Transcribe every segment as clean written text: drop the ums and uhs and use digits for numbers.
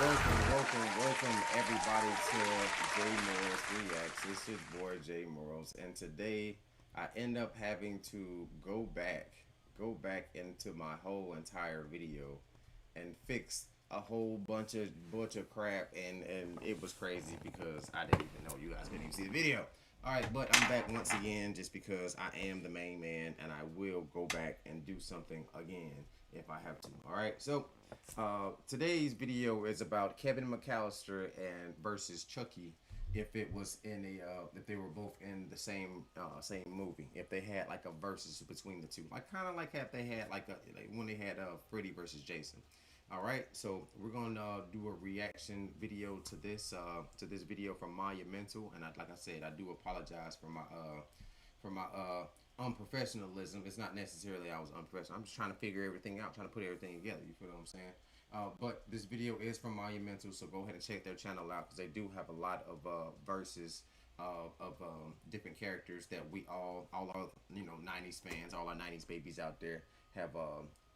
welcome everybody to J Morals Reacts. This is your boy J Morals, and today I end up having to go back into my whole entire video and fix a whole bunch of crap, and it was crazy because I didn't even know you guys couldn't even see the video. All right, but I'm back once again just because I am the main man, and I will go back and do something again if I have to. All right, so today's video is about Kevin McAllister and versus Chucky. If it was in if they were both in the same movie, if they had like a versus between the two, like kind of like if they had like when they had Freddy versus Jason. All right, so we're gonna do a reaction video to this video from Monumental, and like I said, I do apologize for my unprofessionalism. It's not necessarily I was unprofessional. I'm just trying to figure everything out, trying to put everything together. You feel what I'm saying? But this video is from Monumental, so go ahead and check their channel out because they do have a lot of verses of different characters that we all our 90s fans, all our 90s babies out there have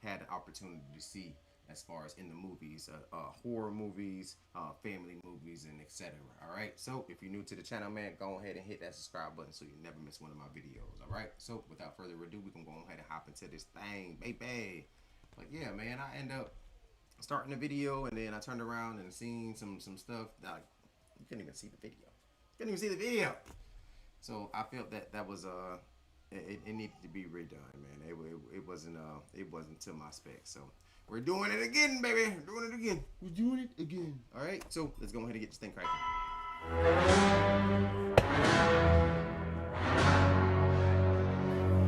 had an opportunity to see as far as in the movies, horror movies, family movies, and etc. All right. So if you're new to the channel, man, go ahead and hit that subscribe button so you never miss one of my videos. All right. So without further ado, we can go ahead and hop into this thing, baby. But yeah, man, I end up starting the video, and then I turned around and seen some stuff that you couldn't even see the video. Couldn't even see the video. So I felt that was it needed to be redone, man. It wasn't to my spec. So we're doing it again, baby. We're doing it again. We're doing it again. All right. So let's go ahead and get this thing cracking.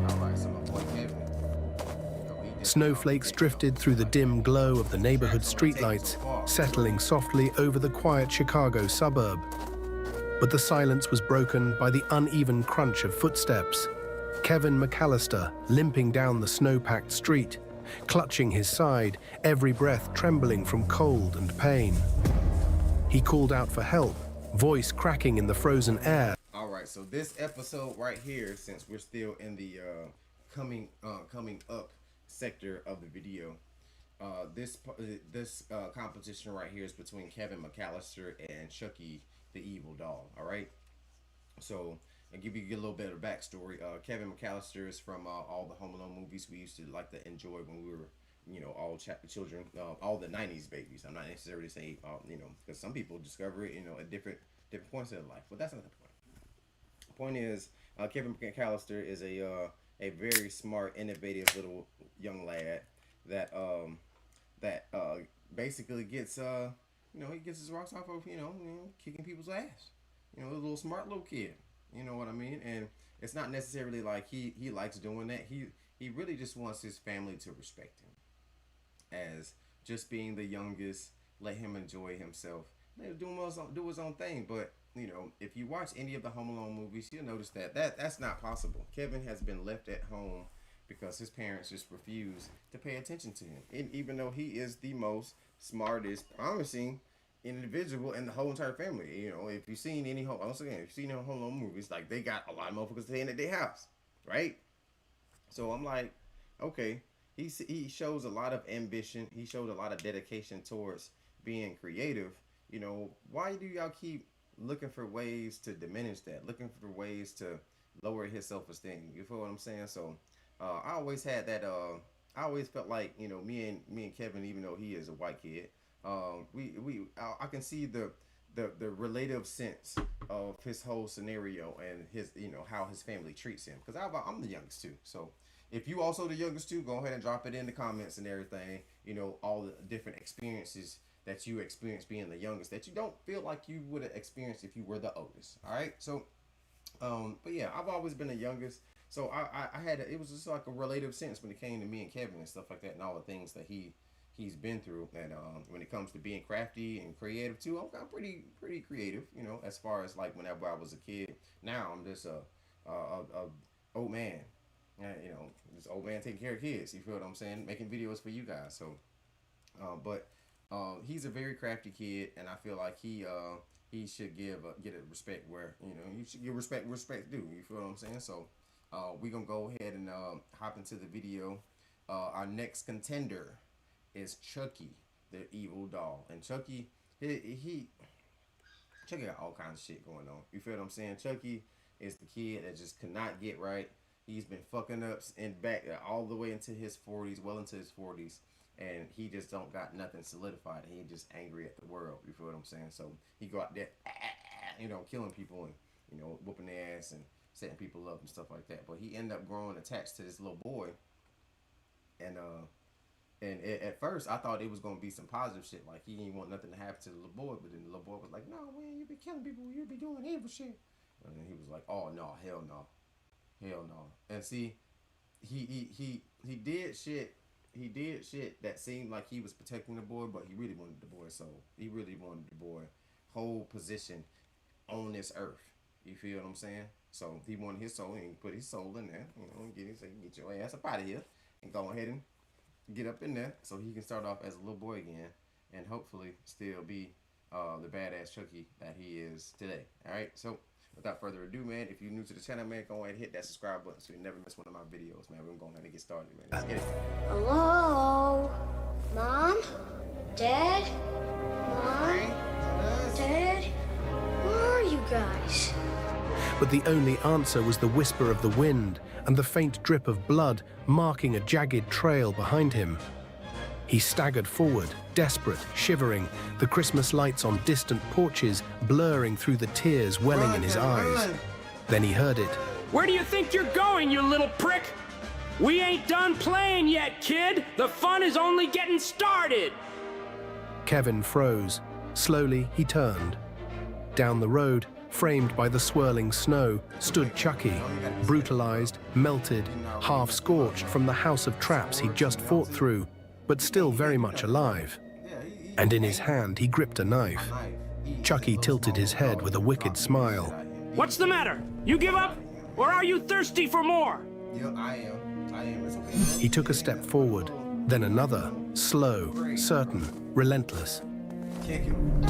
All right. So my boy Kevin. Snowflakes drifted through the dim glow of the neighborhood streetlights, settling softly over the quiet Chicago suburb. But the silence was broken by the uneven crunch of footsteps. Kevin McAllister limping down the snow-packed street, clutching his side, every breath trembling from cold and pain. He called out for help, voice cracking in the frozen air. All right, so this episode right here, since we're still in the coming up sector of the video, this competition right here is between Kevin McAllister and Chucky the Evil Doll. All right, so I'll give you a little bit of backstory. Kevin McAllister is from all the Home Alone movies we used to like to enjoy when we were, all children, all the '90s babies. I'm not necessarily saying, because some people discover it, at different points in their life, but that's not the point. The point is, Kevin McAllister is a very smart, innovative little young lad that basically gets he gets his rocks off of kicking people's ass. A little smart little kid. You know what I mean? And it's not necessarily like he likes doing that. He really just wants his family to respect him as just being the youngest. Let him enjoy himself. Let him do his own thing. But if you watch any of the Home Alone movies, you'll notice that's not possible. Kevin has been left at home because his parents just refuse to pay attention to him. And even though he is the most smartest, promising individual in the whole entire family. If you've seen any Home Alone movies, like they got a lot of motherfuckers staying at their house, right? So I'm like, okay, he shows a lot of ambition. He shows a lot of dedication towards being creative. Why do y'all keep looking for ways to diminish that? Looking for ways to lower his self-esteem. You feel what I'm saying? So I always had that. I always felt like me and Kevin, even though he is a white kid. I can see the relative sense of his whole scenario and his how his family treats him, because I'm the youngest too. So if you also the youngest too, go ahead and drop it in the comments and everything. All the different experiences that you experience being the youngest that you don't feel like you would have experienced if you were the oldest. All right, so but yeah, I've always been the youngest, so I had it was just like a relative sense when it came to me and Kevin and stuff like that, and all the things that he's been through. And when it comes to being crafty and creative too, I'm pretty creative, as far as like whenever I was a kid. Now I'm just a old man, this old man taking care of kids. You feel what I'm saying? Making videos for you guys. So but he's a very crafty kid, and I feel like he should get a respect where you should give respect due. You feel what I'm saying? So we're gonna go ahead and hop into the video. Our next contender is Chucky the Evil Doll, and Chucky he Chucky got all kinds of shit going on. You feel what I'm saying? Chucky is the kid that just could not get right. He's been fucking up and back all the way into his 40s, well into his 40s, and he just don't got nothing solidified. He just angry at the world. You feel what I'm saying? So he go out there, killing people and whooping their ass and setting people up and stuff like that. But he ended up growing attached to this little boy, and at first I thought it was gonna be some positive shit, like he didn't want nothing to happen to the little boy. But then the little boy was like, "No, man, you be killing people, you be doing evil shit." And then he was like, "Oh no, hell no, hell no." And see, he did shit. He did shit that seemed like he was protecting the boy, but he really wanted the boy's soul. He really wanted the boy whole position on this earth. You feel what I'm saying? So he wanted his soul, and he put his soul in there. Get your ass up out of here and go ahead and get up in there so he can start off as a little boy again and hopefully still be the badass Chucky that he is today. All right, so without further ado, man, if you're new to the channel, man, go ahead and hit that subscribe button so you never miss one of my videos, man. We're going to get started, man. Let's get it. Hello? Mom? Dad? Mom? Dad? Where are you guys? But the only answer was the whisper of the wind and the faint drip of blood marking a jagged trail behind him. He staggered forward, desperate, shivering, the Christmas lights on distant porches blurring through the tears welling in his eyes. Then he heard it. Where do you think you're going, you little prick? We ain't done playing yet, kid. The fun is only getting started. Kevin froze. Slowly, he turned. Down the road, framed by the swirling snow, stood Chucky, brutalized, melted, half-scorched from the house of traps he'd just fought through, but still very much alive. And in his hand, he gripped a knife. Chucky tilted his head with a wicked smile. What's the matter? You give up? Or are you thirsty for more? Yeah, I am. It's okay. He took a step forward, then another, slow, certain, relentless. Kick him.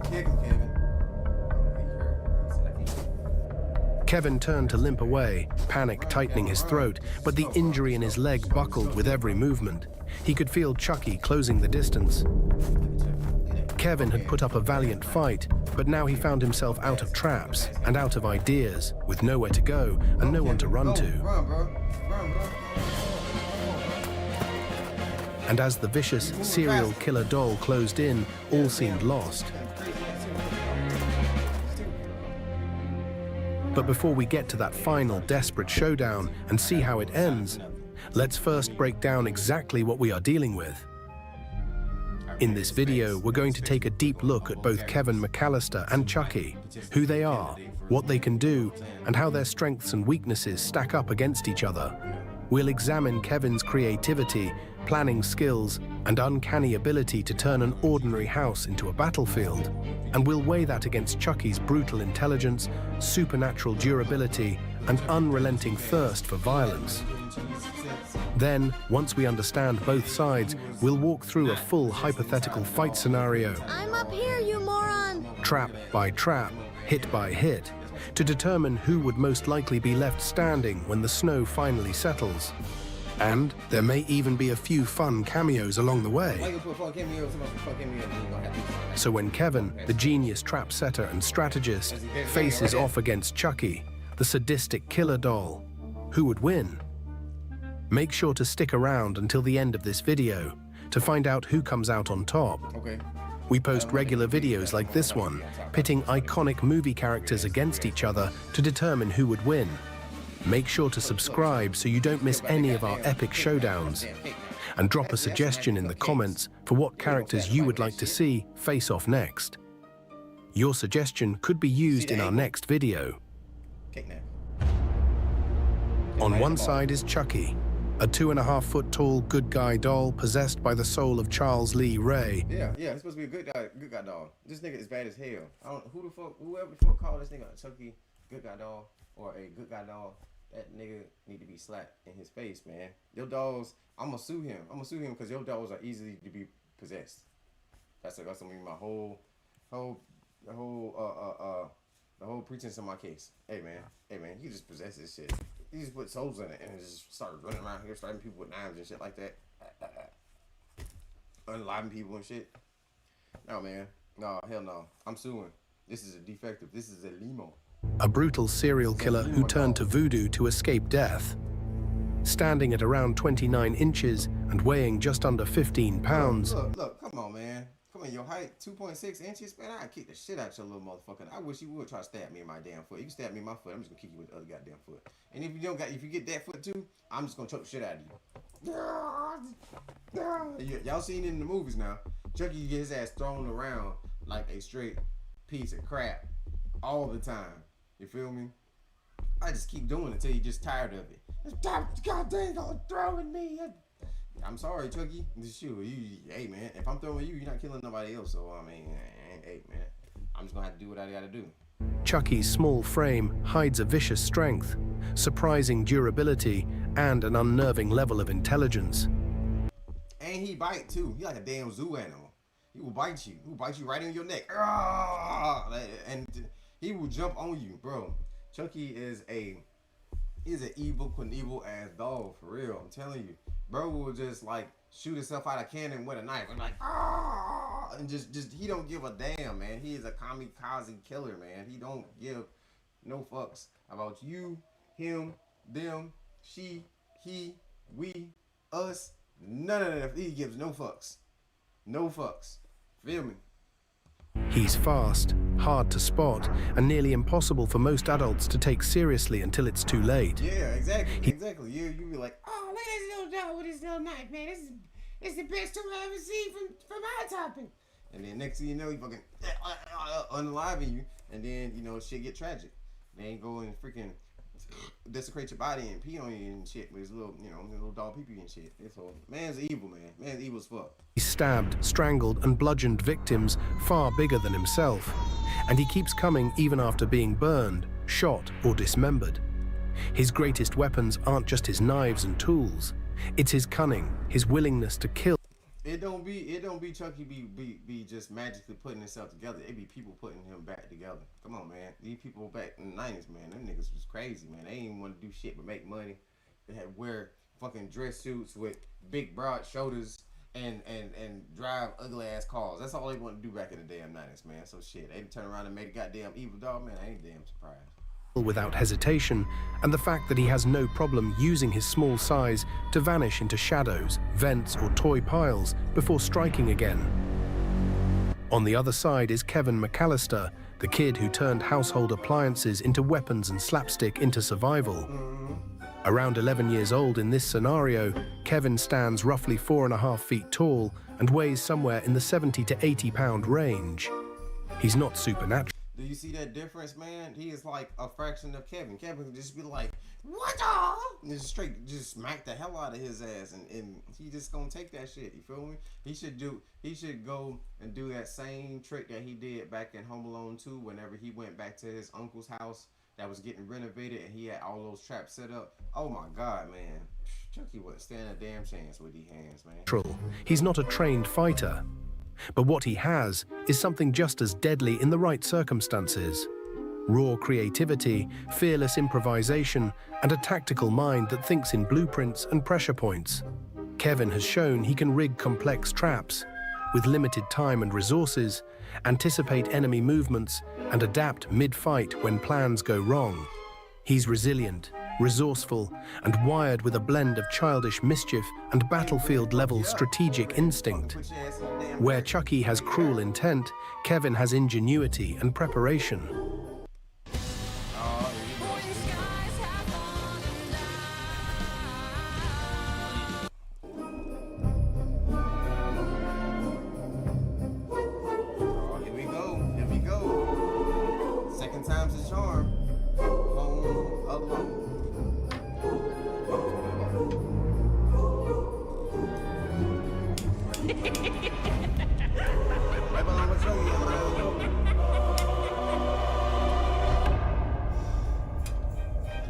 Kick him, Kevin. Kevin turned to limp away, panic tightening his throat, but the injury in his leg buckled with every movement. He could feel Chucky closing the distance. Kevin had put up a valiant fight, but now he found himself out of traps and out of ideas, with nowhere to go and no one to run to. Run, bro. And as the vicious serial killer doll closed in, all seemed lost. But before we get to that final desperate showdown and see how it ends, let's first break down exactly what we are dealing with. In this video, we're going to take a deep look at both Kevin McAllister and Chucky, who they are, what they can do, and how their strengths and weaknesses stack up against each other. We'll examine Kevin's creativity, planning skills, and uncanny ability to turn an ordinary house into a battlefield. And we'll weigh that against Chucky's brutal intelligence, supernatural durability, and unrelenting thirst for violence. Then, once we understand both sides, we'll walk through a full hypothetical fight scenario. I'm up here, you moron! Trap by trap, hit by hit, to determine who would most likely be left standing when the snow finally settles. And there may even be a few fun cameos along the way. So when Kevin, the genius trap setter and strategist, faces off against Chucky, the sadistic killer doll, who would win? Make sure to stick around until the end of this video to find out who comes out on top. We post regular videos like this one, pitting iconic movie characters against each other to determine who would win. Make sure to subscribe so you don't miss any of our epic showdowns. And drop a suggestion in the comments for what characters you would like to see face off next. Your suggestion could be used in our next video. On one side is Chucky, a 2.5-foot tall good guy doll possessed by the soul of Charles Lee Ray. Yeah, he's supposed to be a good guy dog. This nigga is bad as hell. Whoever the fuck called this nigga a Chucky good guy doll or a good guy doll, that nigga need to be slapped in his face, man. Your dolls, I'm gonna sue him. Because your dolls are easily to be possessed. That's gonna be my whole pretense in my case. Hey man, you just possess this shit. You just put souls in it and just start running around here, starting people with knives and shit like that. Unliving people and shit. No, man. No, hell no. I'm suing. This is a defective. This is a limo. A brutal serial killer who turned to voodoo to escape death. Standing at around 29 inches and weighing just under 15 pounds. Look, come on, man. Come on, your height, 2.6 inches, man. I'd kick the shit out your little motherfucker. I wish you would try to stab me in my damn foot. You can stab me in my foot, I'm just gonna kick you with the other goddamn foot. And if you get that foot too, I'm just gonna choke the shit out of you. Y'all seen it in the movies now. Chucky get his ass thrown around like a straight piece of crap all the time. You feel me? I just keep doing it until you just tired of it. Stop goddamn throwing me. I'm sorry, Chucky. Shoot, hey man, if I'm throwing you, you're not killing nobody else. So I mean, hey man, I'm just gonna have to do what I gotta do. Chucky's small frame hides a vicious strength, surprising durability, and an unnerving level of intelligence. And he bite too. He like a damn zoo animal. He will bite you. He will bite you right in your neck. And he will jump on you, bro. Chucky is an evil Knievel ass dog for real. I'm telling you, bro will just like shoot himself out of cannon with a knife and like and just he don't give a damn, man. He is a kamikaze killer, man. He don't give no fucks about you, him, them, she, he, we, us. None of that. He gives no fucks. No fucks. Feel me? He's fast, hard to spot, and nearly impossible for most adults to take seriously until it's too late. Yeah, exactly. You be like, oh, look at this little dog with this little knife, man. This is the best tool I ever seen from my topping. And then next thing you know, he fucking unaliving you, and then shit get tragic. They ain't go and freaking desecrate your body and pee on you and shit with his little, little dog pee-pee and shit. So man's evil, man. Man's evil as fuck. He stabbed, strangled, and bludgeoned victims far bigger than himself, and he keeps coming even after being burned, shot, or dismembered. His greatest weapons aren't just his knives and tools. It's his cunning, his willingness to kill. It don't be Chucky be just magically putting himself together. It be people putting him back together. Come on, man. These people back in the 90s, man, them niggas was crazy, man. They didn't want to do shit but make money. They had wear fucking dress suits with big broad shoulders and drive ugly ass cars. That's all they wanted to do back in the damn 90s, man. So shit, they turn around and made a goddamn evil dog, man. I ain't damn surprised. Without hesitation, and the fact that he has no problem using his small size to vanish into shadows, vents, or toy piles before striking again. On the other side is Kevin McAllister, the kid who turned household appliances into weapons and slapstick into survival. Around 11 years old in this scenario, Kevin stands roughly 4.5 feet tall and weighs somewhere in the 70 to 80 pound range. He's not supernatural. Do you see that difference, man? He is like a fraction of Kevin. Kevin can just be like, what the? And just smack the hell out of his ass. And he just gonna take that shit. You feel me? He should go and do that same trick that he did back in Home Alone 2 whenever he went back to his uncle's house that was getting renovated and he had all those traps set up. Oh my God, man. Chucky wouldn't stand a damn chance with these hands, man. He's not a trained fighter. But what he has is something just as deadly in the right circumstances. Raw creativity, fearless improvisation, and a tactical mind that thinks in blueprints and pressure points. Kevin has shown he can rig complex traps with limited time and resources, anticipate enemy movements, and adapt mid-fight when plans go wrong. He's resilient, resourceful, and wired with a blend of childish mischief and battlefield-level strategic instinct. Where Chucky has cruel intent, Kevin has ingenuity and preparation. Here we go. Second time's the charm. Home alone.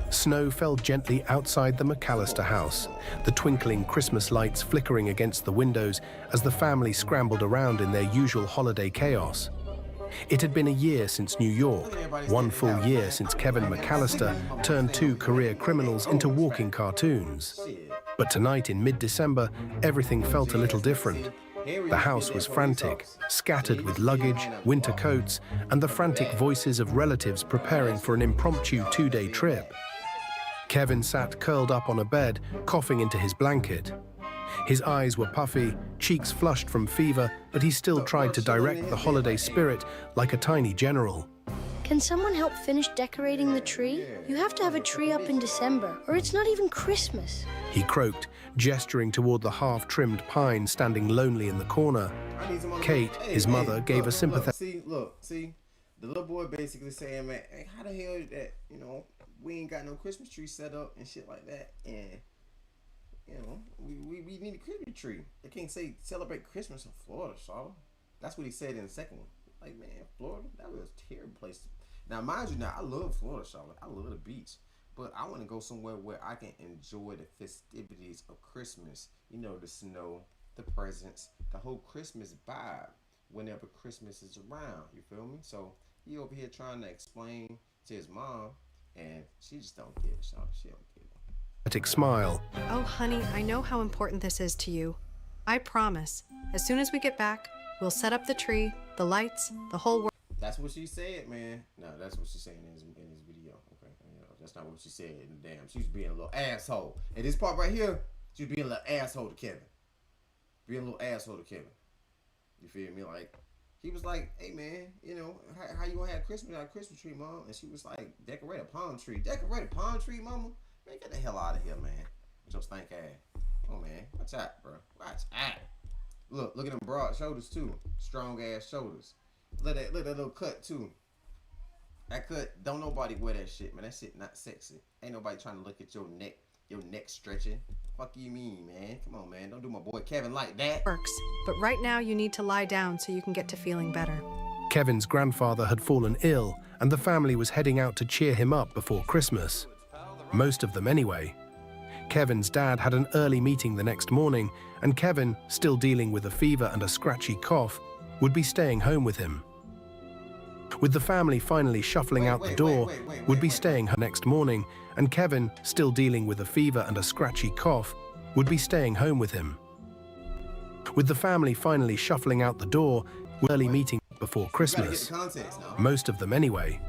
Snow fell gently outside the McAllister house, the twinkling Christmas lights flickering against the windows as the family scrambled around in their usual holiday chaos. It had been a year since New York, 1 full year since Kevin McAllister turned 2 career criminals into walking cartoons. But tonight in mid-December, everything felt a little different. The house was frantic, scattered with luggage, winter coats, and the frantic voices of relatives preparing for an impromptu 2-day trip. Kevin sat curled up on a bed, coughing into his blanket. His eyes were puffy, cheeks flushed from fever, but he still tried to direct the holiday spirit like a tiny general. Can someone help finish decorating the tree? You have to have a tree up in December, or it's not even Christmas. He croaked, gesturing toward the half-trimmed pine standing lonely in the corner. Kate, his mother, gave a sympathetic... See, the little boy basically saying, man, hey, how the hell is that, we ain't got no Christmas tree set up and shit like that, and, we need a Christmas tree. They can't say celebrate Christmas in Florida, Charlotte. That's what he said in the second one. Like, man, Florida, that was a terrible place. Now, mind you, I love Florida, Charlotte. I love the beach. But I want to go somewhere where I can enjoy the festivities of Christmas. The snow, the presents, the whole Christmas vibe whenever Christmas is around. You feel me? So he over here trying to explain to his mom, and she just don't get it, Charlotte. She don't get it. Smile. Oh, honey, I know how important this is to you. I promise, as soon as we get back, we'll set up the tree, the lights, the whole world. That's what she said, man. No, that's what she's saying in his video. Okay, that's not what she said. Damn, she was being a little asshole. And this part right here, she was being a little asshole to Kevin. Being a little asshole to Kevin. You feel me? Like, he was like, hey, man, how you gonna have Christmas without a Christmas tree, mom? And she was like, decorate a palm tree. Decorate a palm tree, mama? Man, get the hell out of here, man. With your stank ass. Oh, man. Watch out, bro. Watch out. Look at them broad shoulders, too. Strong ass shoulders. Look at that little cut, too. That cut, don't nobody wear that shit, man. That shit not sexy. Ain't nobody trying to look at your neck stretching. Fuck you mean, man? Come on, man. Don't do my boy Kevin like that. Works, but right now you need to lie down so you can get to feeling better. Kevin's grandfather had fallen ill, and the family was heading out to cheer him up before Christmas. Most of them anyway. Kevin's dad had an early meeting the next morning, and Kevin, still dealing with a fever and a scratchy cough, would be staying home with him. With the family finally shuffling out the door, would be staying her next morning, and Kevin, still dealing with a fever and a scratchy cough, would be staying home with him. With the family finally shuffling out the door, early meeting before Christmas. Most of them anyway.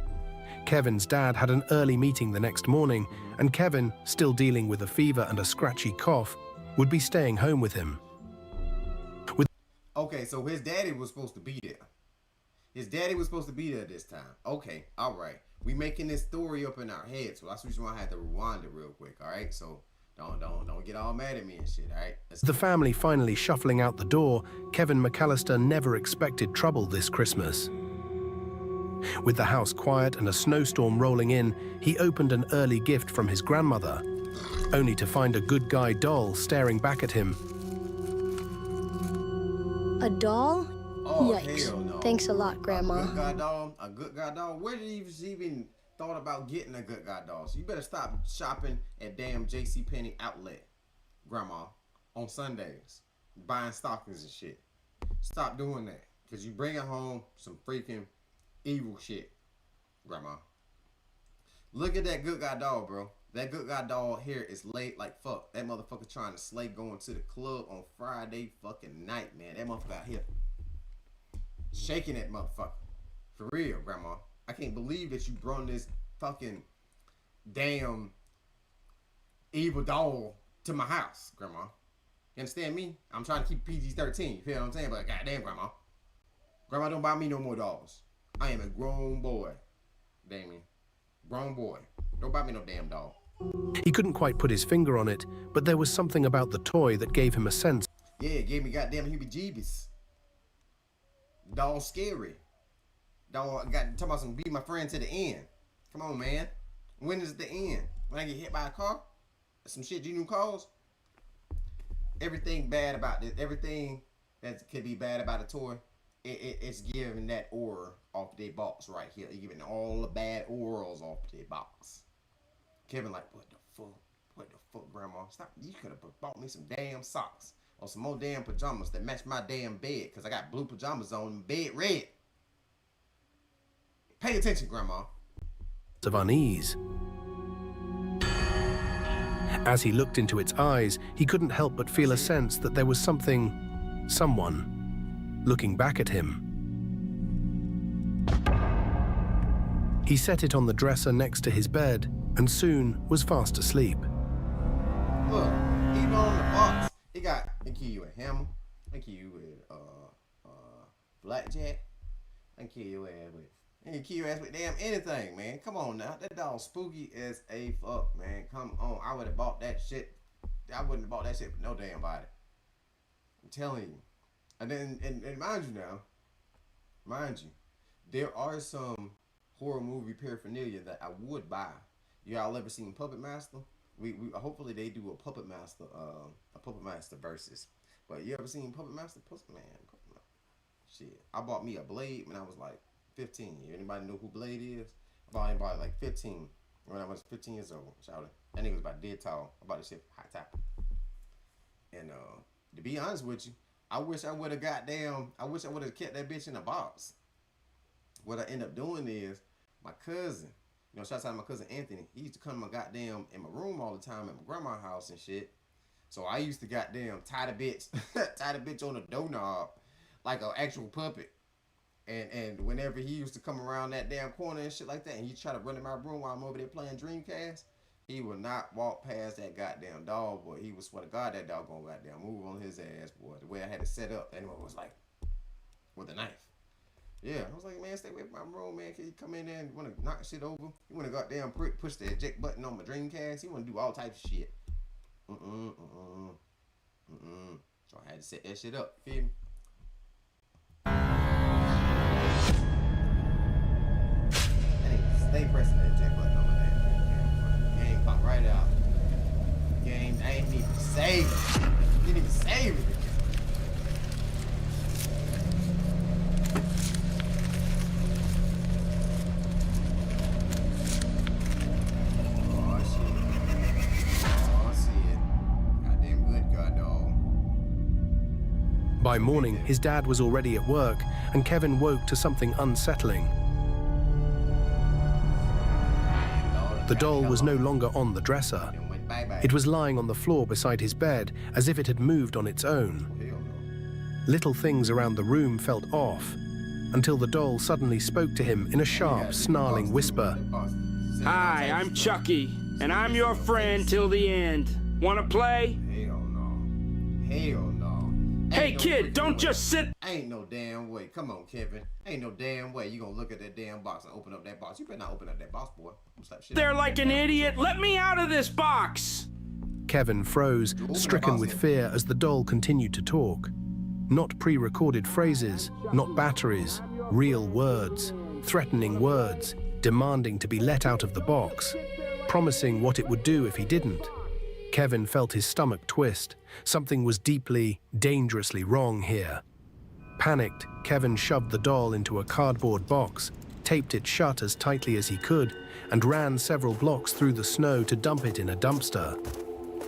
Kevin's dad had an early meeting the next morning, and Kevin, still dealing with a fever and a scratchy cough, would be staying home with him. Okay, so his daddy was supposed to be there. His daddy was supposed to be there this time. Okay, all right. We making this story up in our heads, so that's what you want to have to rewind it real quick, all right? So don't get all mad at me and shit, all right? The family finally shuffling out the door, Kevin McAllister never expected trouble this Christmas. With the house quiet and a snowstorm rolling in, he opened an early gift from his grandmother, only to find a good guy doll staring back at him. A doll? Oh, yikes. Hell no. Thanks a lot, Grandma. A good guy doll? A good guy doll? Where did he even thought about getting a good guy doll? So you better stop shopping at damn JCPenney outlet, Grandma, on Sundays, buying stockings and shit. Stop doing that, because you bring it home some freaking evil shit, Grandma. Look at that good guy doll, bro. That good guy doll here is late like fuck. That motherfucker trying to slay going to the club on Friday fucking night, man. That motherfucker out here shaking that motherfucker. For real, Grandma. I can't believe that you brought this fucking damn evil doll to my house, Grandma. You understand me? I'm trying to keep PG-13. You feel what I'm saying? But goddamn, Grandma. Grandma, don't buy me no more dolls. I am a grown boy, Damien. Grown boy. Don't buy me no damn doll. He couldn't quite put his finger on it, but there was something about the toy that gave him a sense. Yeah, it gave me goddamn heebie-jeebies. Doll scary. Doll got talking about some be my friend to the end. Come on, man. When is the end? When I get hit by a car? Some shit you knew cause? Everything bad about this, everything that could be bad about a toy, it's giving that aura off their box right here. It's giving all the bad auras off their box. Kevin like, what the fuck? What the fuck, Grandma? Stop. You could have bought me some damn socks or some more damn pajamas that match my damn bed, because I got blue pajamas on and bed red. Pay attention, Grandma. Of unease. As he looked into its eyes, he couldn't help but feel a sense that there was something someone, looking back at him. He set it on the dresser next to his bed and soon was fast asleep. Look, even on the box, he can kill you with a hammer, I can kill you with blackjack, I can kill your ass with, he can kill your ass with damn anything, man. Come on now, that dog spooky as a fuck, man. Come on, I would have bought that shit. I wouldn't have bought that shit for no damn body. I'm telling you. And then, and mind you, there are some horror movie paraphernalia that I would buy. Y'all ever seen Puppet Master? We hopefully they do a Puppet Master versus. But you ever seen Puppet Master? Puppet Shit, I bought me a blade when I was like 15. Anybody know who Blade is? I bought it like 15 when I was 15 years old. Shout out. That nigga was about dead tall. I bought this shit hot top. And to be honest with you, I wish I would have kept that bitch in a box. What I end up doing is my cousin, shout out to my cousin Anthony. He used to come to my goddamn in my room all the time at my grandma's house and shit. So I used to goddamn tie the bitch on a doorknob like an actual puppet. And whenever he used to come around that damn corner and shit like that, and he try to run in my room while I'm over there playing Dreamcast, he would not walk past that goddamn dog, boy. He would swear to God that dog gonna goddamn move on his ass, boy. The way I had it set up, anyone was like, with a knife. Yeah, I was like, man, stay away from my room, man. Can you come in there and want to knock shit over? You want to goddamn push the eject button on my Dreamcast? He want to do all types of shit. So I had to set that shit up, feel me? Stay pressing that eject button on my damn game. Pop right out. Game, I ain't even save it. Didn't even save it. By morning, his dad was already at work, and Kevin woke to something unsettling. The doll was no longer on the dresser. It was lying on the floor beside his bed, as if it had moved on its own. Little things around the room felt off, until the doll suddenly spoke to him in a sharp, snarling whisper. Hi, I'm Chucky, and I'm your friend till the end. Wanna play? Hell no. Hell no. Hey kid, don't just sit. Ain't no damn way. Come on, Kevin. Ain't no damn way you gonna look at that damn box and open up that box. You better not open up that box, boy. They're like an idiot. Let me out of this box. Kevin froze, stricken with fear as the doll continued to talk. Not pre-recorded phrases, not batteries, real words, threatening words, demanding to be let out of the box, promising what it would do if he didn't. Kevin felt his stomach twist. Something was deeply, dangerously wrong here. Panicked, Kevin shoved the doll into a cardboard box, taped it shut as tightly as he could, and ran several blocks through the snow to dump it in a dumpster.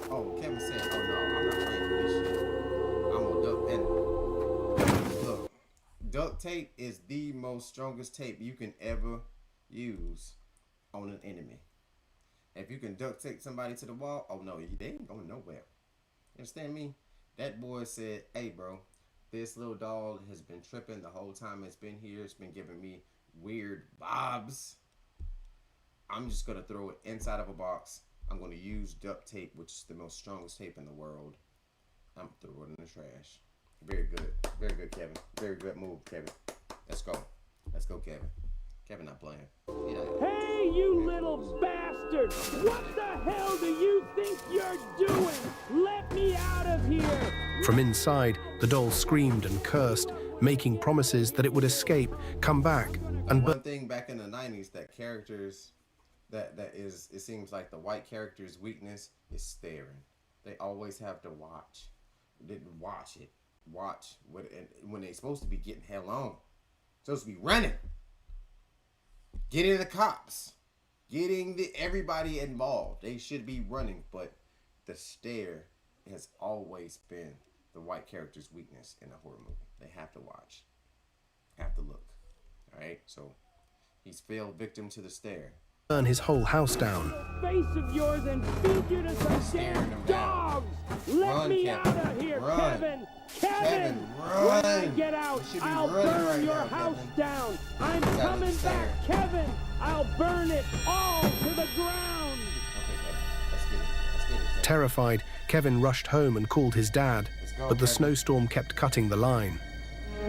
Oh, Kevin said, oh no, I'm not playing with this shit. I'm gonna duck and look, duct tape is the most strongest tape you can ever use on an enemy. If you can duct tape somebody to the wall, oh no, they ain't going nowhere. You understand me? That boy said, hey bro, this little doll has been tripping the whole time it's been here. It's been giving me weird vibes. I'm just gonna throw it inside of a box. I'm gonna use duct tape, which is the most strongest tape in the world. I'm throwing it in the trash. Very good, Kevin. Very good move, Kevin. Let's go, Kevin. Kevin not playing. Hey, you little bastard! What the hell do you think you're doing? Let me out of here! From inside, the doll screamed and cursed, making promises that it would escape, come back, and one thing back in the 90s that characters it seems like the white character's weakness is staring. They always have to watch. Watch when they're supposed to be getting hell on. Supposed to be running. Getting the cops, getting everybody involved. They should be running, but the stare has always been the white character's weakness in a horror movie. They have to watch, have to look. All right, so he's fell victim to the stare. Burn his whole house down. Face of yours and feed you to some damn dogs. Let me out of here, Kevin. Kevin! run! When I get out, You should be I'll running burn right your now, house Kevin. down! I'm You gotta coming stand. back, Kevin! I'll burn it all to the ground! Okay, Kevin. Let's get it. Let's get it, Kevin. Terrified, Kevin rushed home and called his dad, Let's go, but the Kevin. snowstorm kept cutting the line.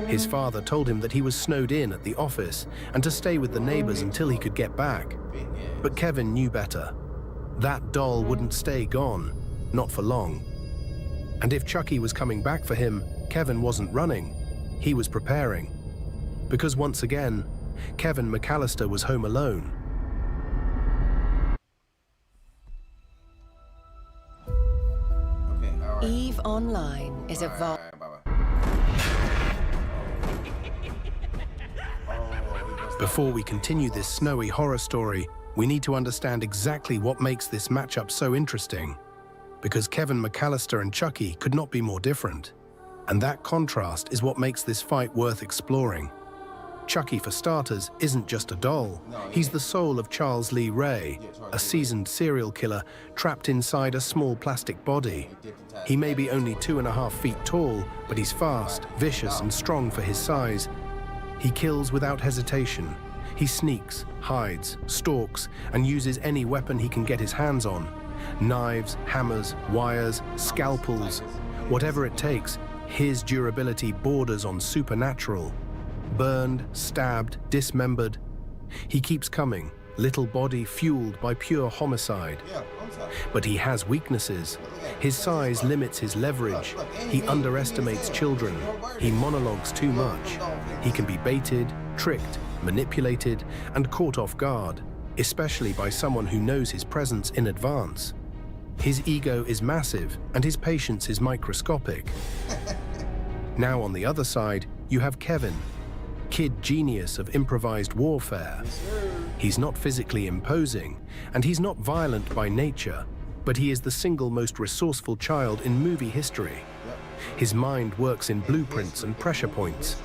His father told him that he was snowed in at the office and to stay with the neighbors until he could get back. Big ass. But Kevin knew better. That doll wouldn't stay gone, not for long. And if Chucky was coming back for him, Kevin wasn't running. He was preparing. Because once again, Kevin McAllister was home alone. Okay, all right. EVE Online is a All vault. right, bye-bye. Oh, Before we continue this snowy horror story, we need to understand exactly what makes this matchup so interesting. Because Kevin McAllister and Chucky could not be more different. And that contrast is what makes this fight worth exploring. Chucky, for starters, isn't just a doll. He's the soul of Charles Lee Ray, a seasoned serial killer trapped inside a small plastic body. He may be only 2.5 feet tall, but he's fast, vicious, and strong for his size. He kills without hesitation. He sneaks, hides, stalks, and uses any weapon he can get his hands on. Knives, hammers, wires, scalpels, whatever it takes, his durability borders on supernatural. Burned, stabbed, dismembered. He keeps coming, little body fueled by pure homicide. Yeah, I'm sorry. But he has weaknesses. His size limits his leverage. He underestimates children. He monologues too much. He can be baited, tricked, manipulated, and caught off guard, especially by someone who knows his presence in advance. His ego is massive, and his patience is microscopic. Now on the other side, you have Kevin, kid genius of improvised warfare. He's not physically imposing, and he's not violent by nature, but he is the single most resourceful child in movie history. His mind works in blueprints and pressure points.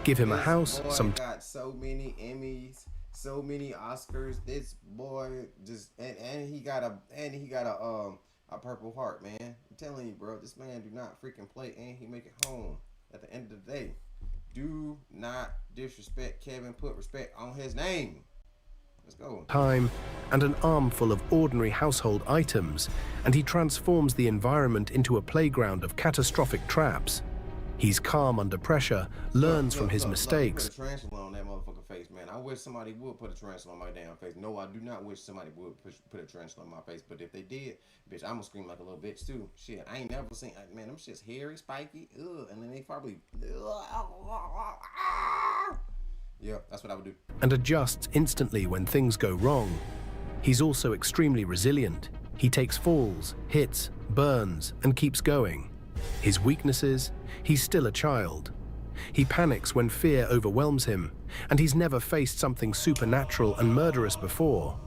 Give him a house, some got so many Emmys, so many Oscars. This boy just and he got a Purple Heart, man. I'm telling you, bro, this man do not freaking play, and he make it home at the end of the day. Do not disrespect Kevin. Put respect on his name. Let's go. time and an armful of ordinary household items, and he transforms the environment into a playground of catastrophic traps. He's calm under pressure, learns from his mistakes, Put a tarantula on that motherfucking face, man. I wish somebody would put a tarantula on my damn face. No, I do not wish somebody would put a tarantula on my face. But if they did, bitch, I'm gonna scream like a little bitch too. Shit, I ain't never seen. Man, them shit's hairy, spiky, and then they probably. Yeah, that's what I would do. and adjusts instantly when things go wrong. He's also extremely resilient. He takes falls, hits, burns, and keeps going. His weaknesses: he's still a child. He panics when fear overwhelms him, and he's never faced something supernatural and murderous before.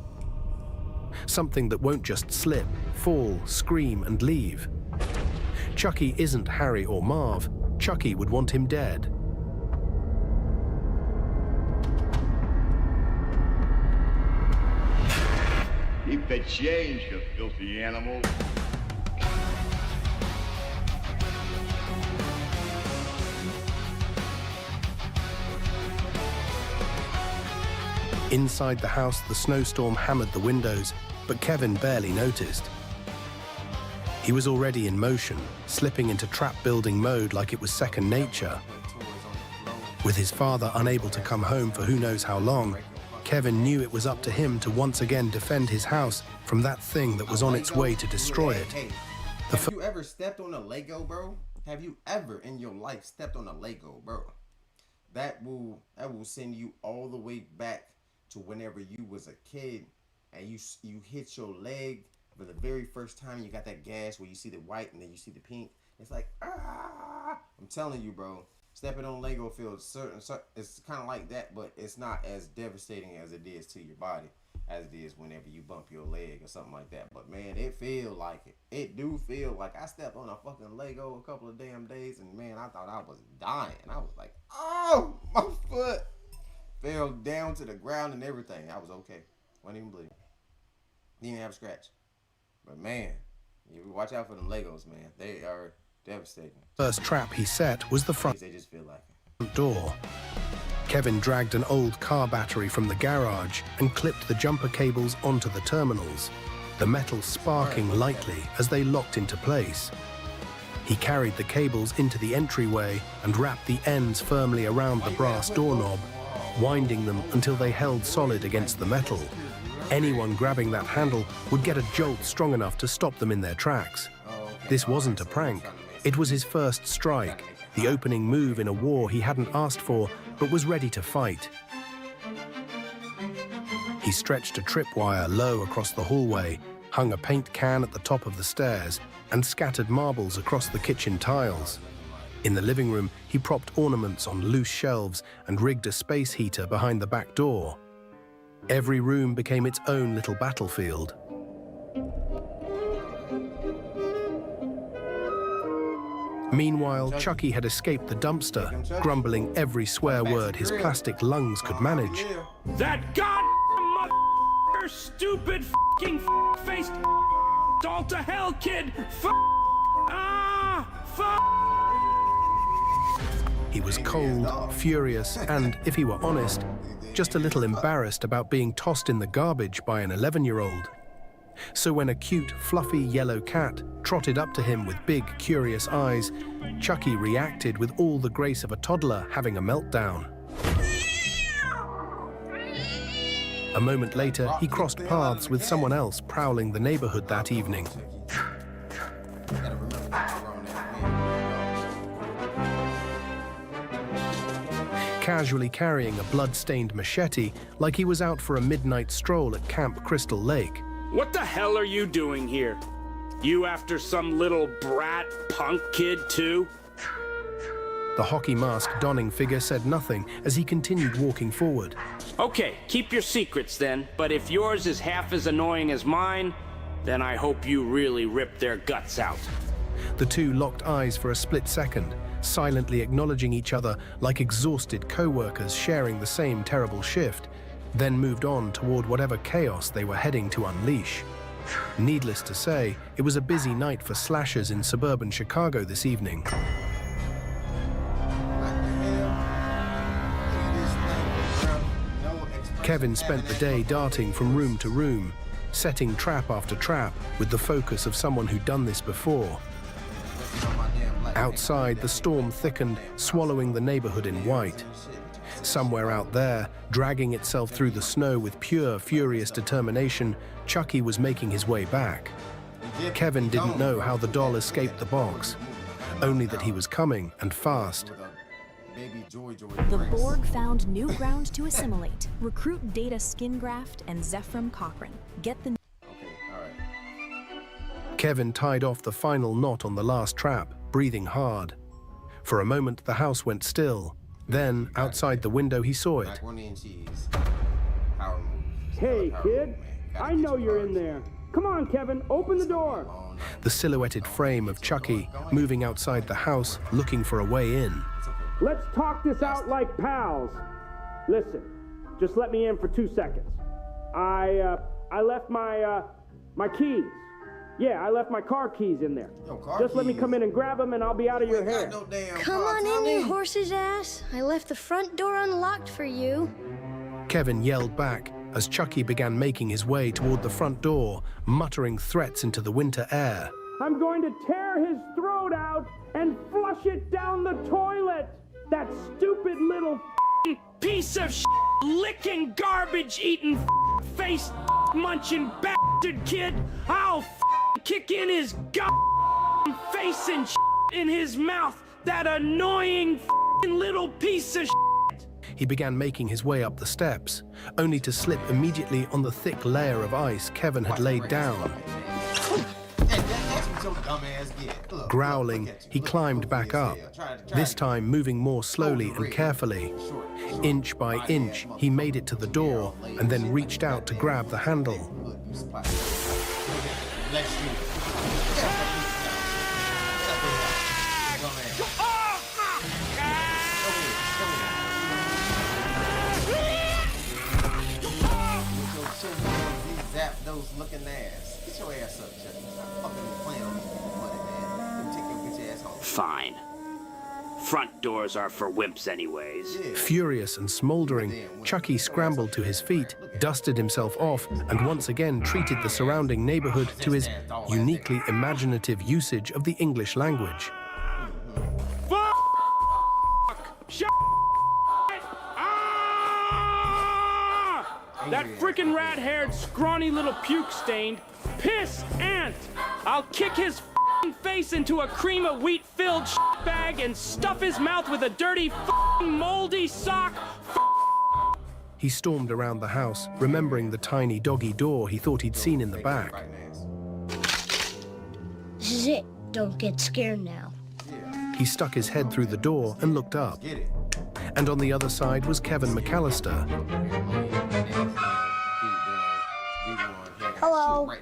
Something that won't just slip, fall, scream, and leave. Chucky isn't Harry or Marv. Chucky would want him dead. Keep the change, you filthy animal. Inside the house, the snowstorm hammered the windows, but Kevin barely noticed. He was already in motion, slipping into trap-building mode like it was second nature. With his father unable to come home for who knows how long, Kevin knew it was up to him to once again defend his house from that thing that was on its way to destroy it. Hey, have you ever stepped on a Lego, bro? Have you ever in your life stepped on a Lego, bro? That will send you all the way back to whenever you was a kid and you hit your leg for the very first time. You got that gash where you see the white and then you see the pink. It's like, ah! I'm telling you, bro. Stepping on Lego feels it's kind of like that, but it's not as devastating as it is to your body as it is whenever you bump your leg or something like that. But man, it feel like it. It do feel like I stepped on a fucking Lego a couple of damn days, and man, I thought I was dying. I was like, oh, my foot fell down to the ground and everything. I was okay. Wasn't even bleeding. Didn't even have a scratch. But man, you watch out for them Legos, man. They are Devastating. First trap he set was the front They just feel like it. door. Kevin dragged an old car battery from the garage and clipped the jumper cables onto the terminals, the metal sparking lightly as they locked into place. He carried the cables into the entryway and wrapped the ends firmly around the brass doorknob, winding them until they held solid against the metal. Anyone grabbing that handle would get a jolt strong enough to stop them in their tracks. This wasn't a prank. It was his first strike, the opening move in a war he hadn't asked for but was ready to fight. He stretched a tripwire low across the hallway, hung a paint can at the top of the stairs, and scattered marbles across the kitchen tiles. In the living room, he propped ornaments on loose shelves and rigged a space heater behind the back door. Every room became its own little battlefield. Meanwhile, Chucky had escaped the dumpster, grumbling every swear word his plastic lungs could manage. That goddamn mother stupid fucking faced all to hell, kid. He was cold, furious, and, if he were honest, just a little embarrassed about being tossed in the garbage by an 11-year-old. So when a cute, fluffy yellow cat trotted up to him with big, curious eyes, Chucky reacted with all the grace of a toddler having a meltdown. A moment later, he crossed paths with someone else prowling the neighborhood that evening. Casually carrying a blood-stained machete like he was out for a midnight stroll at Camp Crystal Lake. What the hell are you doing here? You after some little brat punk kid too? The hockey mask donning figure said nothing as he continued walking forward. Okay, keep your secrets then, but if yours is half as annoying as mine, then I hope you really rip their guts out. The two locked eyes for a split second, silently acknowledging each other like exhausted co-workers sharing the same terrible shift, then moved on toward whatever chaos they were heading to unleash. Needless to say, it was a busy night for slashers in suburban Chicago this evening. Kevin spent the day darting from room to room, setting trap after trap with the focus of someone who'd done this before. Outside, the storm thickened, swallowing the neighborhood in white. Somewhere out there, dragging itself through the snow with pure, furious determination, Chucky was making his way back. Kevin didn't know how the doll escaped the box, only that he was coming, and fast. The Borg found new ground to assimilate. Recruit Data Skingraft and Zephram Cochrane. Get the... Kevin tied off the final knot on the last trap, breathing hard. For a moment, the house went still. Then, outside the window, he saw it. Hey, kid, I know you're in there. Come on, Kevin, open the door. The silhouetted frame of Chucky moving outside the house, looking for a way in. Let's talk this out like pals. Listen, just let me in for 2 seconds. I left my keys. Yeah, I left my car keys in there. Just let me come in and grab them and I'll be out of your hair. Come on in, you horse's ass. I left the front door unlocked for you. Kevin yelled back as Chucky began making his way toward the front door, muttering threats into the winter air. I'm going to tear his throat out and flush it down the toilet. That stupid little piece of licking, garbage-eating, face munching bastard kid. I'll kick in his face and in his mouth. That annoying little piece of He began making his way up the steps, only to slip immediately on the thick layer of ice Kevin had laid down. Growling, he climbed back up, this time moving more slowly and carefully. Inch by inch, he made it to the door and then reached out to grab the handle. Those looking ass. Get your ass up, Chucky. Stop fucking playing on me, money, man. Take your bitch ass home. Fine. Front doors are for wimps anyways. Furious and smoldering, Chucky scrambled to his feet, dusted himself off, and once again treated the surrounding neighborhood to his uniquely imaginative usage of the English language. Fuck! Shit! Ah! That frickin' rat-haired, scrawny little puke-stained piss ant! I'll kick his face into a cream of wheat-filled bag and stuff his mouth with a dirty moldy sock. He stormed around the house, remembering the tiny doggy door he thought he'd seen in the back. This is it. Don't get scared now. He stuck his head through the door and looked up. And on the other side was Kevin McAllister. Hello.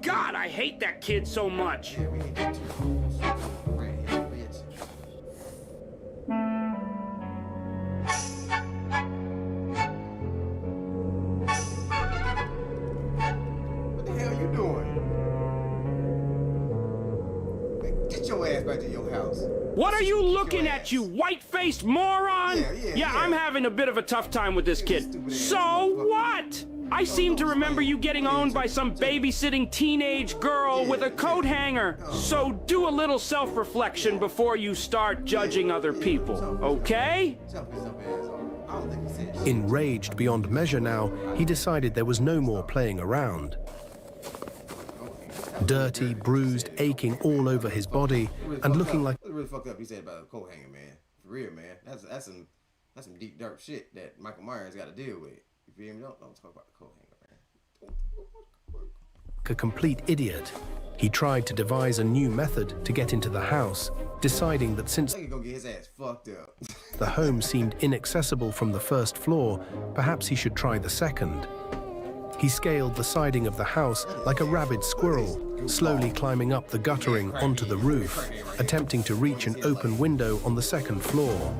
God, I hate that kid so much. What the hell you doing? Get your ass back to your house. What are you looking at, you white-faced moron? Yeah, I'm having a bit of a tough time with this kid. So what? I seem to remember you getting owned by some babysitting teenage girl with a coat hanger. So do a little self-reflection before you start judging other people, okay? Enraged beyond measure now, he decided there was no more playing around. Dirty, bruised, aching all over his body, and looking like... What really fucked up he said about a coat hanger, man. For real, man. That's some deep, dark shit that Michael Myers got to deal with. You feel me? Don't talk about the coat hanger, man. a complete idiot. He tried to devise a new method to get into the house, deciding that since Go get his ass fucked up. the home seemed inaccessible from the first floor, perhaps he should try the second. He scaled the siding of the house like a rabid squirrel, slowly climbing up the guttering onto the roof, attempting to reach an open window on the second floor.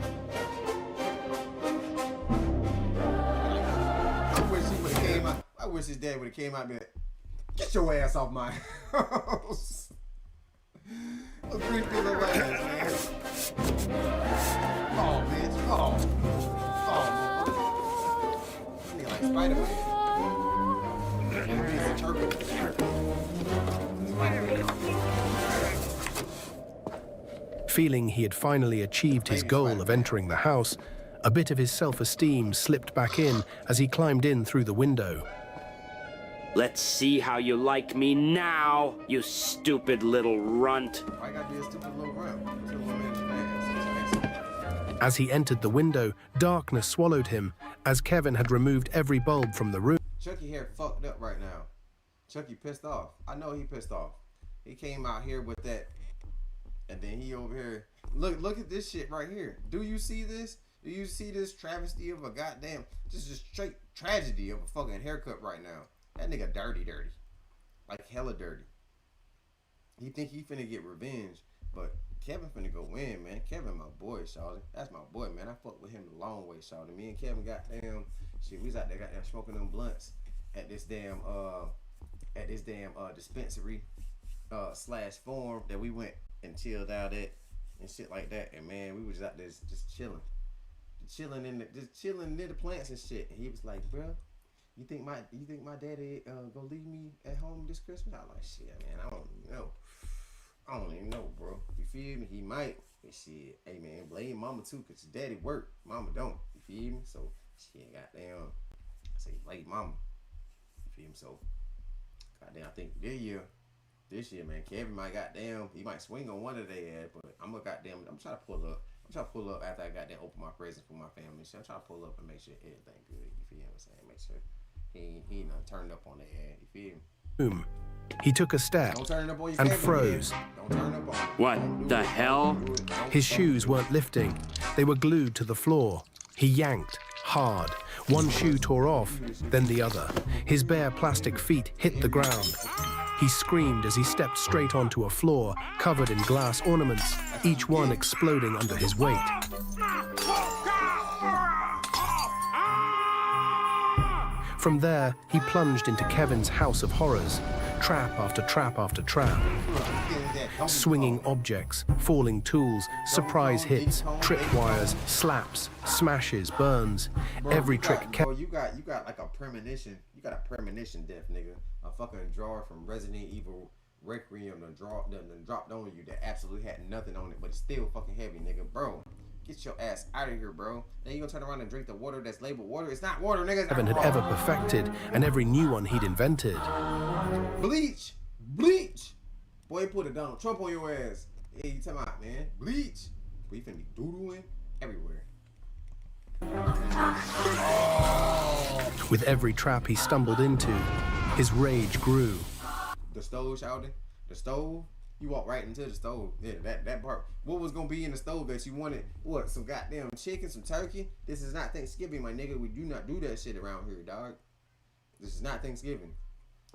I wish his dad would have came out and been like, get your ass off my house. A brief bit of ass, man. Oh, bitch. Oh. Nigga like Spider-Man. Feeling he had finally achieved his goal of entering the house, a bit of his self-esteem slipped back in as he climbed in through the window. Let's see how you like me now, you stupid little runt. I gotta be a stupid little runt. As he entered the window, darkness swallowed him, as Kevin had removed every bulb from the room. Chucky hair fucked up right now. Chucky pissed off. I know he pissed off. He came out here with that, and then he over here. Look at this shit right here. Do you see this? Do you see this travesty of a goddamn, just a straight tragedy of a fucking haircut right now? That nigga dirty. Like hella dirty. He think he finna get revenge, but Kevin finna go win, man. Kevin my boy, shawty. That's my boy, man. I fucked with him the long way, shawty. Me and Kevin goddamn, shit, we was out there goddamn smoking them blunts at this damn dispensary slash farm that we went and chilled out at and shit like that. And man, we was out there just chilling near the plants and shit. And he was like, bro, you think my daddy gonna leave me at home this Christmas? I was like, shit, man, I don't even know, bro. You feel me? He might. But shit, hey man, blame mama too, cause daddy work, mama don't. You feel me? So shit, goddamn, I say blame mama. You feel me? So goddamn, I think this year, man, Kevin might goddamn, he might swing on one of their ass, but I'm trying to pull up after I goddamn open my presents for my family. So I'm trying to pull up and make sure everything good. You feel what I'm saying? Make sure he not turned up on their ass. You feel me? He took a step and froze. What the hell? His shoes weren't lifting. They were glued to the floor. He yanked hard. One shoe tore off, then the other. His bare plastic feet hit the ground. He screamed as he stepped straight onto a floor covered in glass ornaments, each one exploding under his weight. From there, he plunged into Kevin's house of horrors, trap after trap after trap. Swinging objects, falling tools, surprise hits, tripwires, slaps, smashes, burns. Every trick Kevin... You got like a premonition. You got a premonition death, nigga. A fucking drawer from Resident Evil Requiem that dropped on you that absolutely had nothing on it, but it's still fucking heavy, nigga. Bro, get your ass out of here, bro. Then you gonna turn around and drink the water that's labeled water. It's not water, nigga. Kevin had ever perfected, and every new one he'd invented. Bleach! Bleach! Boy, he put a Donald Trump on your ass. Hey, you talking about, man? Bleach! Boy, you finna be doodling everywhere. With every trap he stumbled into, his rage grew. The stove, shouting. The stove? You walk right into the stove. Yeah, that part. What was gonna be in the stove that you wanted? What? Some goddamn chicken, some turkey? This is not Thanksgiving, my nigga. We do not do that shit around here, dog. This is not Thanksgiving.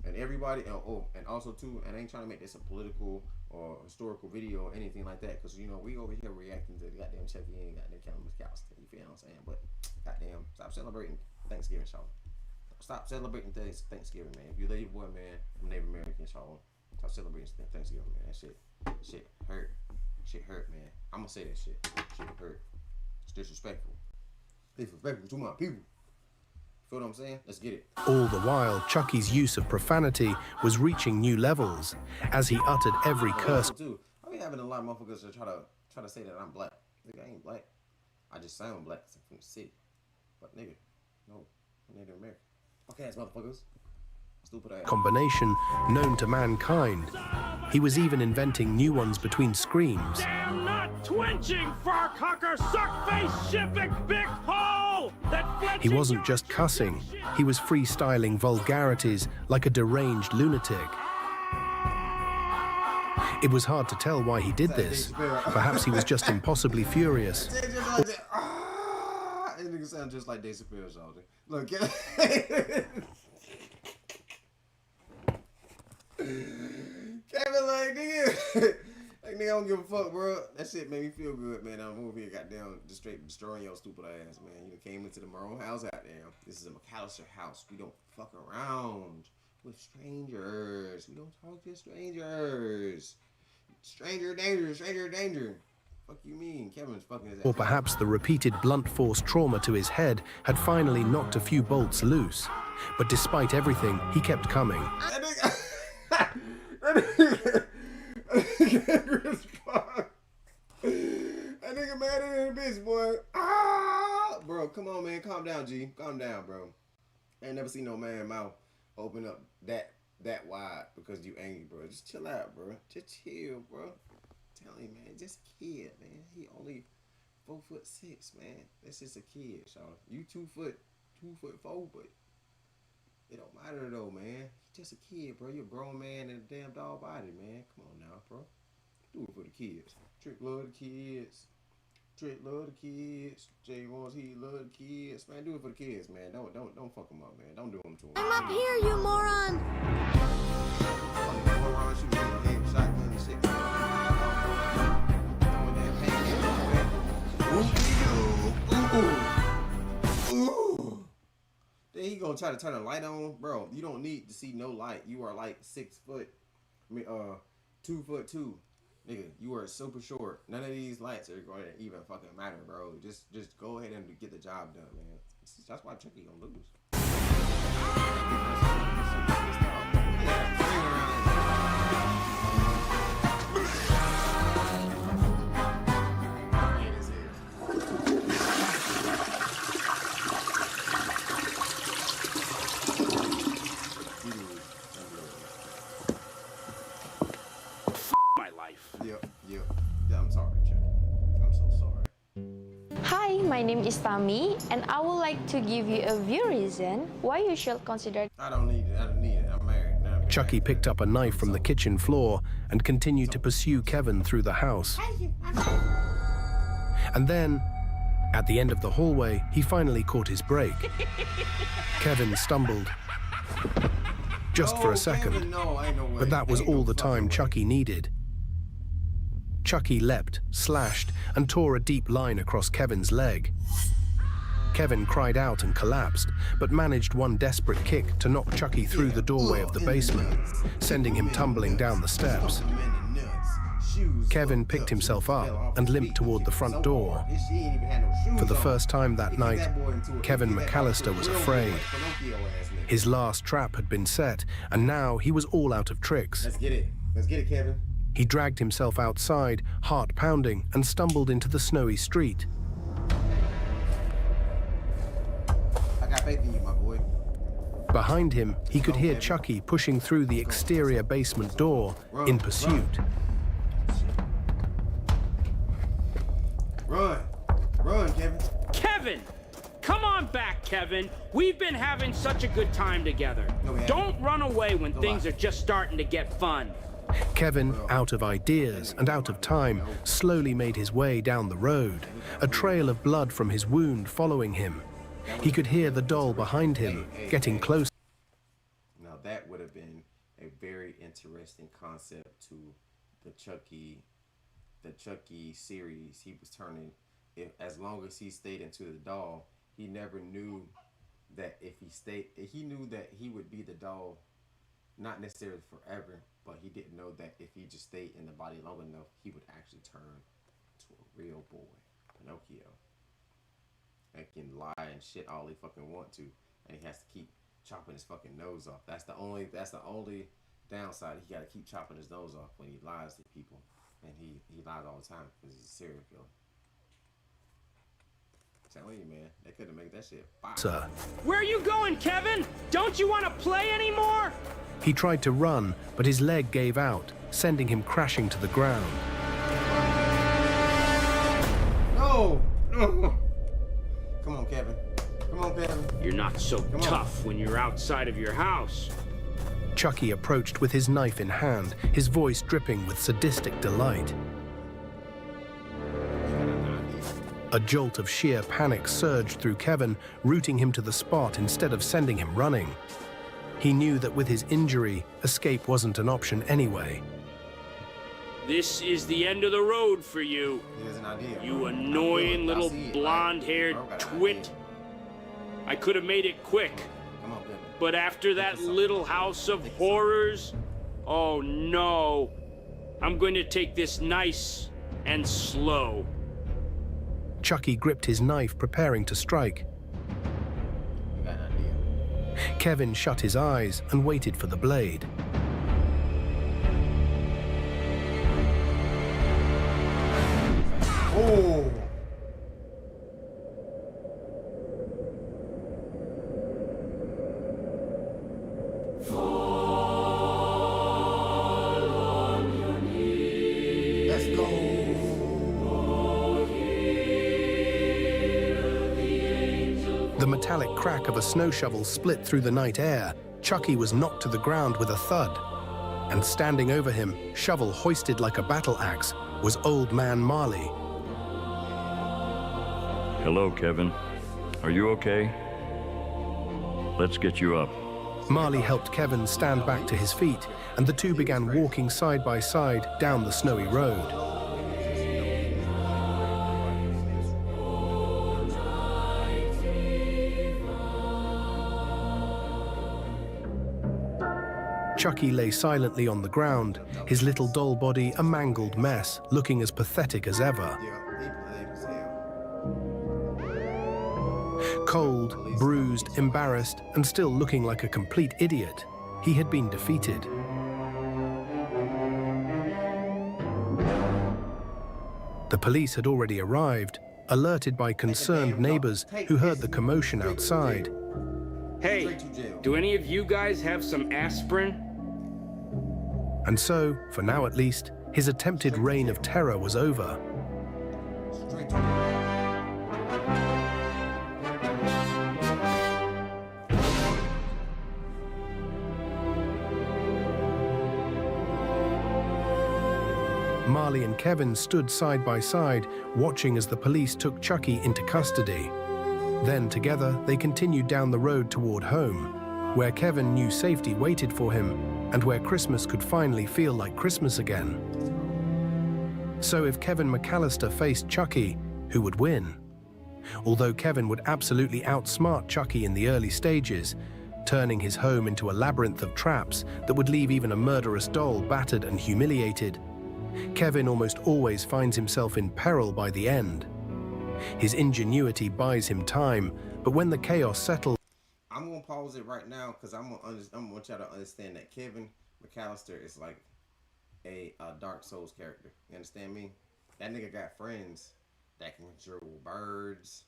And everybody, and also too, and I ain't trying to make this a political or historical video or anything like that, because you know we over here reacting to the goddamn Chucky and goddamn Cannibal Cows. You feel what I'm saying? But goddamn, stop celebrating Thanksgiving, y'all. Stop celebrating Thanksgiving, man. If you love your boy, man, I'm Native American, y'all. Stop celebrating Thanksgiving, man. That shit hurt. Shit hurt, man. I'm gonna say that shit. Shit hurt. It's disrespectful. Disrespectful to my people. Feel what I'm saying? Let's get it. All the while, Chucky's use of profanity was reaching new levels as he uttered every curse. I be having a lot of motherfuckers that try to say that I'm black. Nigga, I ain't black. I just sound black because I'm from the city. But nigga, no, I'm Native American. Okay, ass motherfuckers. Stupid ass. Combination known to mankind. He was even inventing new ones between screams. Damn not twinching, farcocker, suck-face, shipping, big hole! He wasn't just cussing, he was freestyling vulgarities like a deranged lunatic. It was hard to tell why he did this. Perhaps he was just impossibly furious. That nigga sound just like Dave Chappelle, y'all. Look, Kevin, like, nigga, I don't give a fuck, bro. That shit made me feel good, man. I'm over here, goddamn, just straight destroying your stupid ass, man. You came into the Monroe house, goddamn. This is a McAllister house. We don't fuck around with strangers. We don't talk to strangers. Stranger danger, stranger danger. Fuck you mean? Kevin's fucking his ass. Or perhaps the repeated blunt force trauma to his head had finally knocked a few bolts loose. But despite everything, he kept coming. That nigga mad at the bitch, boy. Bro, come on, man. Calm down, G. Calm down, bro. I ain't never seen no man mouth open up that wide because you angry, bro. Just chill out, bro. Just chill, bro. Tell him, man. Just a kid, man. He only 4'6", man. That's just a kid, y'all. You 2'4", but it don't matter though, man. He's just a kid, bro. You're a grown man in a damn dog body, man. Come on now, bro. Do it for the kids. Trick love the kids. Trick love the kids. Jay wants he love the kids. Man, do it for the kids, man. Don't fuck them up, man. Don't do them to them. I'm up here, you moron. Moron, she was getting shotgun and shit. Ooh. Then he gonna try to turn a light on, bro. You don't need to see no light. You are like 6 foot. I mean, 2'2". Nigga, you are super short. None of these lights are going to even fucking matter, bro. Just go ahead and get the job done, man. That's why Chucky gonna lose. Yeah, I'm sorry, Chuck. I'm so sorry. Hi, my name is Tami, and I would like to give you a few reasons why you should consider... I don't need it. I'm married. No, Chucky picked up a knife from the kitchen floor and continued to pursue Kevin through the house. And then, at the end of the hallway, he finally caught his break. Kevin stumbled. Just for a second. Kevin, no, ain't no way. But that was all the time Chucky needed. Chucky leapt, slashed, and tore a deep line across Kevin's leg. Kevin cried out and collapsed, but managed one desperate kick to knock Chucky through the doorway of the basement, sending him tumbling down the steps. Kevin picked himself up and limped toward the front door. For the first time that night, Kevin McAllister was afraid. His last trap had been set, and now he was all out of tricks. Let's get it. Let's get it, Kevin. He dragged himself outside, heart pounding, and stumbled into the snowy street. I got faith in you, my boy. Behind him, he could hear Chucky pushing through the exterior basement door in pursuit. Run. Run, Kevin. Kevin! Come on back, Kevin. We've been having such a good time together. Don't run away when things are just starting to get fun. Kevin, out of ideas and out of time, slowly made his way down the road, a trail of blood from his wound following him. He could hear the doll behind him, getting closer. Now that would have been a very interesting concept to the Chucky series. He was turning, as long as he stayed into the doll, he never knew that he knew that he would be the doll, not necessarily forever, but he didn't know that if he just stayed in the body long enough, he would actually turn to a real boy, Pinocchio. And can lie and shit all he fucking want to, and he has to keep chopping his fucking nose off. That's the only downside. He got to keep chopping his nose off when he lies to people, and he lies all the time because he's a serial killer. Telling you, man, they could have made that shit fire. Sir. Where are you going, Kevin? Don't you want to play anymore? He tried to run, but his leg gave out, sending him crashing to the ground. No! No! Come on, Kevin. Come on, Kevin. You're not so tough when you're outside of your house. Chucky approached with his knife in hand, his voice dripping with sadistic delight. A jolt of sheer panic surged through Kevin, rooting him to the spot instead of sending him running. He knew that with his injury, escape wasn't an option anyway. This is the end of the road for you. You annoying little blonde-haired twit. I could have made it quick. But after that little house of horrors, oh no. I'm going to take this nice and slow. Chucky gripped his knife, preparing to strike. Kevin shut his eyes and waited for the blade. Oh! Let's go! The metallic crack of a snow shovel split through the night air. Chucky was knocked to the ground with a thud. And standing over him, shovel hoisted like a battle axe, was Old Man Marley. Hello, Kevin. Are you okay? Let's get you up. Marley helped Kevin stand back to his feet, and the two began walking side by side down the snowy road. Chucky lay silently on the ground, his little doll body a mangled mess, looking as pathetic as ever. Cold, bruised, embarrassed, and still looking like a complete idiot, he had been defeated. The police had already arrived, alerted by concerned neighbors who heard the commotion outside. Hey, do any of you guys have some aspirin? And so, for now at least, his attempted reign of terror was over. Marley and Kevin stood side by side, watching as the police took Chucky into custody. Then, together, they continued down the road toward home, where Kevin knew safety waited for him, and where Christmas could finally feel like Christmas again. So if Kevin McAllister faced Chucky, who would win? Although Kevin would absolutely outsmart Chucky in the early stages, turning his home into a labyrinth of traps that would leave even a murderous doll battered and humiliated, Kevin almost always finds himself in peril by the end. His ingenuity buys him time, but when the chaos settles... I'm going to pause it right now because I'm going to want y'all to understand that Kevin McAllister is like a Dark Souls character. You understand me? That nigga got friends that can control birds,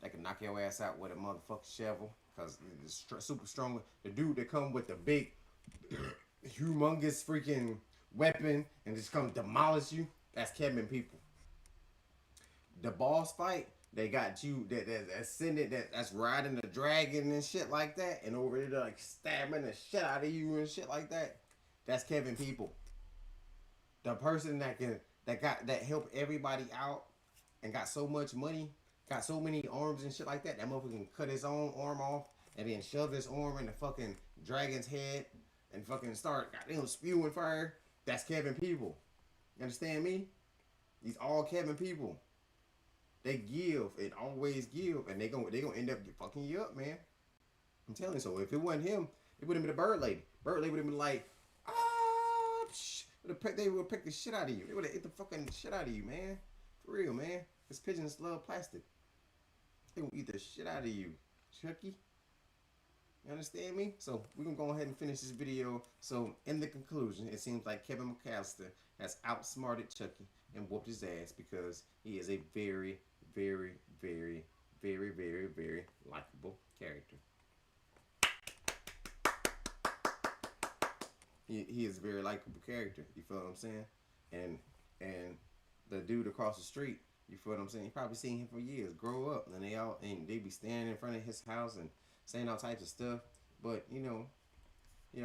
that can knock your ass out with a motherfucking shovel because he's super strong. The dude that come with the big, humongous freaking weapon and just come demolish you, that's Kevin people. The boss fight, they got you that's riding the dragon and shit like that, and over there like stabbing the shit out of you and shit like that. That's Kevin people. The person that helped everybody out and got so much money, got so many arms and shit like that. That motherfucker can cut his own arm off and then shove his arm in the fucking dragon's head and fucking start goddamn spewing fire. That's Kevin people. You understand me? These all Kevin people. They give and always give, and they gonna end up fucking you up, man. I'm telling you. So if it wasn't him, it would have been the bird lady. Bird lady would have been like, they would have picked the shit out of you. They would have ate the fucking shit out of you, man. For real, man. Because pigeons love plastic. They will eat the shit out of you, Chucky. You understand me? So we're gonna go ahead and finish this video. So in the conclusion, it seems like Kevin McAllister has outsmarted Chucky and whooped his ass because he is a very, very, very, very, very, very likable character. He is a very likable character. You feel what I'm saying? And the dude across the street, you feel what I'm saying? You probably seen him for years, grow up, and they be standing in front of his house and saying all types of stuff. But you know,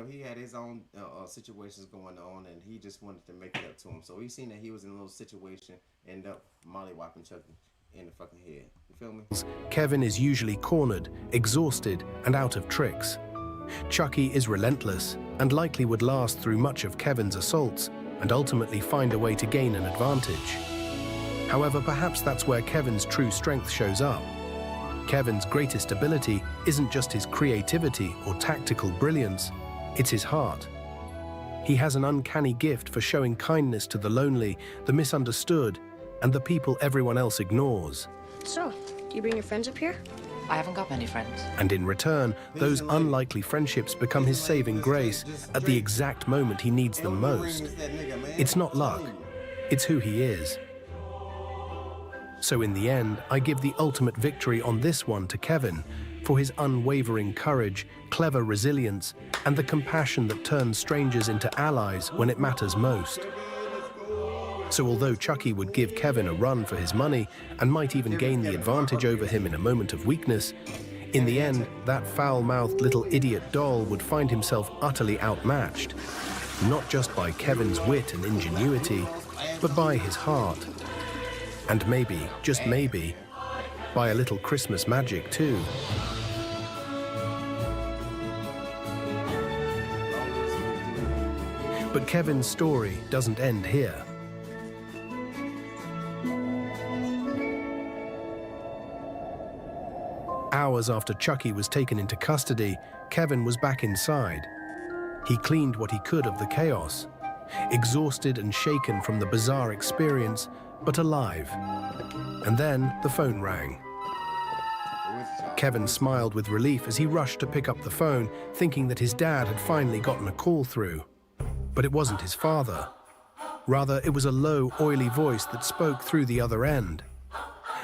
he had his own situations going on, and he just wanted to make it up to him. So he seen that he was in a little situation, end up mollywhopping Chucky in the fucking head. You feel me? Kevin is usually cornered, exhausted, and out of tricks. Chucky is relentless and likely would last through much of Kevin's assaults and ultimately find a way to gain an advantage. However, perhaps that's where Kevin's true strength shows up. Kevin's greatest ability isn't just his creativity or tactical brilliance, it's his heart. He has an uncanny gift for showing kindness to the lonely, the misunderstood, and the people everyone else ignores. So, do you bring your friends up here? I haven't got many friends. And in return, those unlikely friendships become his saving grace at the exact moment he needs them most. It's not luck, it's who he is. So in the end, I give the ultimate victory on this one to Kevin for his unwavering courage, clever resilience, and the compassion that turns strangers into allies when it matters most. So although Chucky would give Kevin a run for his money and might even gain the advantage over him in a moment of weakness, in the end, that foul-mouthed little idiot doll would find himself utterly outmatched, not just by Kevin's wit and ingenuity, but by his heart. And maybe, just maybe, by a little Christmas magic too. But Kevin's story doesn't end here. Hours after Chucky was taken into custody, Kevin was back inside. He cleaned what he could of the chaos, exhausted and shaken from the bizarre experience, but alive. And then the phone rang. Kevin smiled with relief as he rushed to pick up the phone, thinking that his dad had finally gotten a call through. But it wasn't his father. Rather, it was a low, oily voice that spoke through the other end.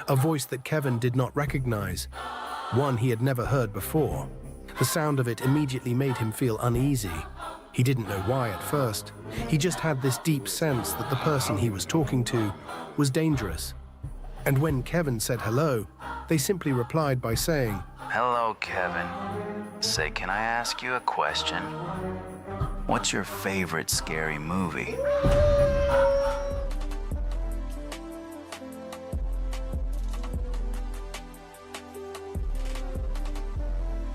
A voice that Kevin did not recognize, one he had never heard before. The sound of it immediately made him feel uneasy. He didn't know why at first. He just had this deep sense that the person he was talking to was dangerous. And when Kevin said hello, they simply replied by saying, "Hello, Kevin. Say, can I ask you a question? What's your favorite scary movie?"